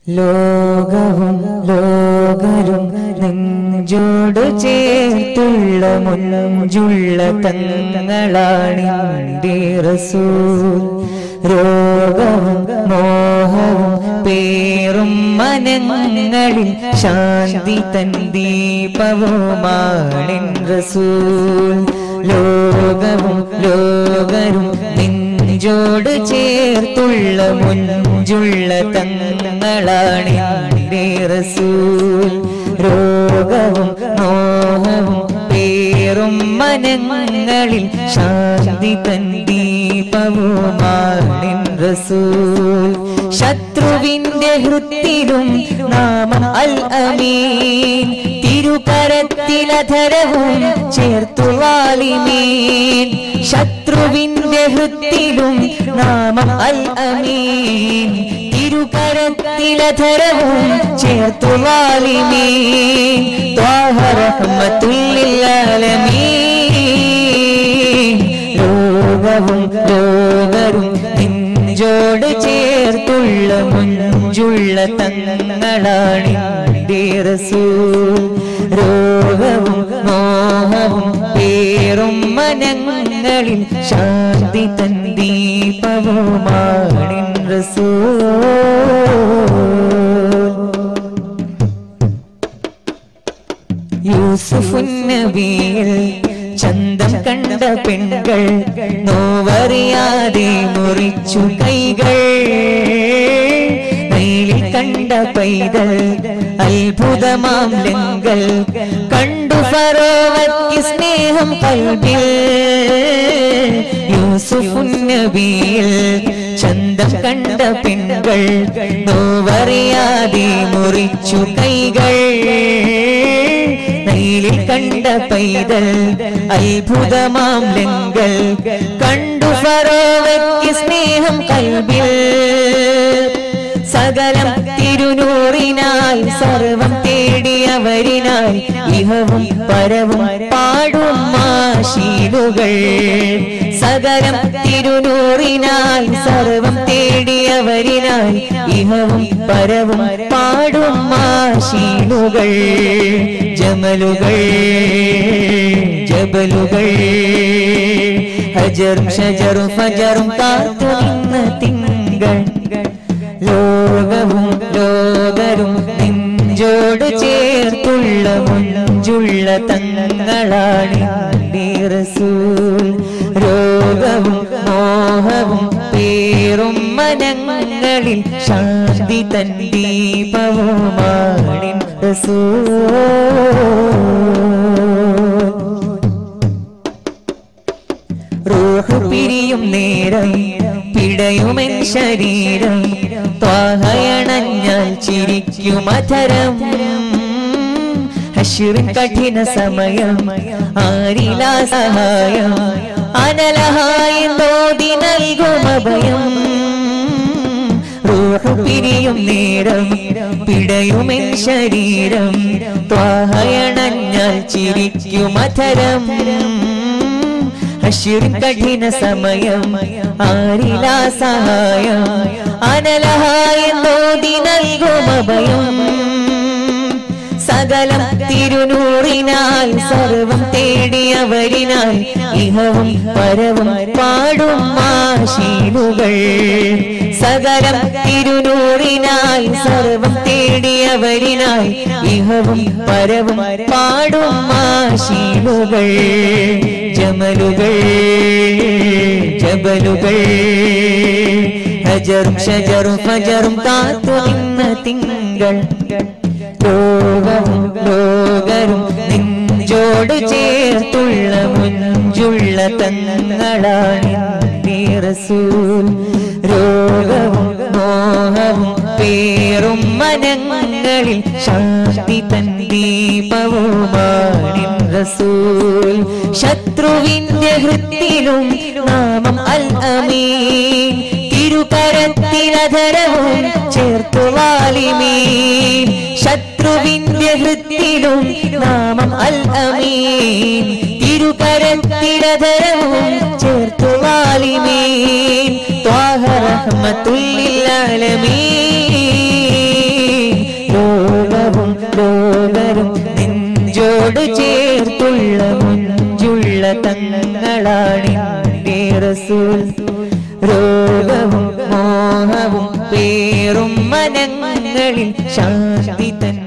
ലോകവും ലോകരും നെഞ്ചോട് ചേർത്തുള്ള മുഞ്ചുള്ള തങ്ങളാണിന്റെ റസൂൽ. രോഗവും മോഹവും പേറും മനങ്ങളിൽ ശാന്തി തൻ ദീപവുമാണിൻ റസൂൽ. ലോകവും ലോകരും നെഞ്ചോട് ചേർത്തുള്ള മുഞ്ചുള്ള തങ്ങളാണിന്റെ റസൂൽ. രോഗവും മോഹവും പേറും മനങ്ങളിൽ ശാന്തി തൻ ദീപവുമാണിൻ റസൂൽ. ശത്രുവിന്റെ ഹൃത്തിലും നാമം അൽ അമീൻ, തിരുകരത്തിലധരവും ചേർത്തു വാലിമീൻ. ശത്രുവിന്റെ ഹൃത്തിലും നാമം അൽ അമീൻ, തിരുകരത്തിലധരവും ചേർത്തു വാലിമീൻ. ത്വാഹ റഹ്മത്തുൽ ലിൽ ആലമീൻ. ലോകവും ലോകരും നെഞ്ചോട് ചേർത്തുള്ള മുഞ്ചുള്ള തങ്ങളാണിന്റെ റസൂൽ. രോഗവും മോഹവും പേറും മനങ്ങളിൽ ശാന്തി തൻ ദീപവുമാണിൻ റസൂൽ. യൂസുഫ് നബിയിൽ ചന്തം കണ്ട പെൺകൾ നോവറിയാതെ മുറിച്ചു കൈകൾ. നൈലിൽ കണ്ട പൈതൽ അത്ഭുതമാം ലങ്കൽ കണ്ടു ഫറോവയ്ക്ക് സ്നേഹം കൽബിൽ. യൂസുഫ് നബിയിൽ ചന്തം കണ്ട പെൺകൾ നോവറിയാതെ മുറിച്ചു കൈകൾ. നൈലിൽ കണ്ട പൈതൽ അത്ഭുതമാം ലങ്കൽ കണ്ടു ഫറോവയ്ക്ക് സ്നേഹം കൽബിൽ. സകലം തിരുനൂറിനായി സർവം തേടിയവരിനായി ഇഹവും പരവും പാടും മാശീലുകൾ. സകലം തിരുനൂറിനായി സർവം തേടിയവരിനായി ഇഹവും പരവും പാടും മാശീലുകൾ. ജമലുകൾ ജബലുകൾ ഹജറും ഷജറും ഫജറും കാത്തു നിന്ന തിങ്കൾ. ലോകവും ലോകരും നെഞ്ചോട് ചേർത്തുള്ള മുഞ്ചുള്ള തങ്ങളാണിന്റെ റസൂൽ. രോഗവും മോഹവും പേറും മനങ്ങളിൽ ശാന്തി തൻ ദീപവുമാണിൻ റസൂൽ. റൂഹ് പിരിയും നേരം പിടയുമെൻ ശരീരം, ത്വാഹയണഞ്ഞാൽ ചിരിക്കുമധരം. ഹശ്റിൻ കഠിന സമയം ആരിലാ സഹായം, അനലഹായി നോതി നൽകും അഭയം. റൂഹ് പിരിയും നേരം പിടയുമെൻ ശരീരം, ത്വാഹയണഞ്ഞാൽ ചിരിക്കുമധരം. ഹശ്റിൻ കഠിന സമയം ആരിലാ സഹായം, അനലഹായി നോതി നൽകും അഭയം. സകലം തിരുനൂറിനാൽ സർവം തേടിയവരിനാൽ ഇഹവും പരവും പാടും മാശീലുകൾ. സകലം തിരുനൂറിനാൽ സർവം തേടിയവരിനാൽ ഇഹവും പരവും പാടും മാശീലുകൾ. ജമലുകൾ ജബലുകൾ ഹജറും ഷജറും ഫജറും കാത്തു നിന്ന തിങ്കൾ. ലോകവും ലോകരും നെഞ്ചോട് ചേർത്തുള്ള മുഞ്ചുള്ള തങ്ങളാണിന്റെ റസൂൽ. രോഗവും മോഹവും പേറും മനങ്ങളിൽ ശാന്തി തൻ ദീപവുമാണിൻ റസൂൽ. ശത്രുവിന്റെ ഹൃത്തിലും നാമം അൽ അമീൻ, തിരുകരത്തിലധരവും ചേർത്തു വാലിമീൻ. ശത്രുവിന്റെ ഹൃത്തിലും നാമം അൽ അമീൻ, തിരുകരത്തിലധരവും ചേർത്തു വാലിമീൻ. ത്വാഹ റഹ്മത്തുൽ ലിൽ ആലമീൻ. നെഞ്ചോട് ചേർത്തുള്ള മുഞ്ചുള്ള തങ്ങളാണിന്റെ റസൂൽ രോഗവും മോഹവും പേറും മനങ്ങളിൽ ശാന്തി തൻ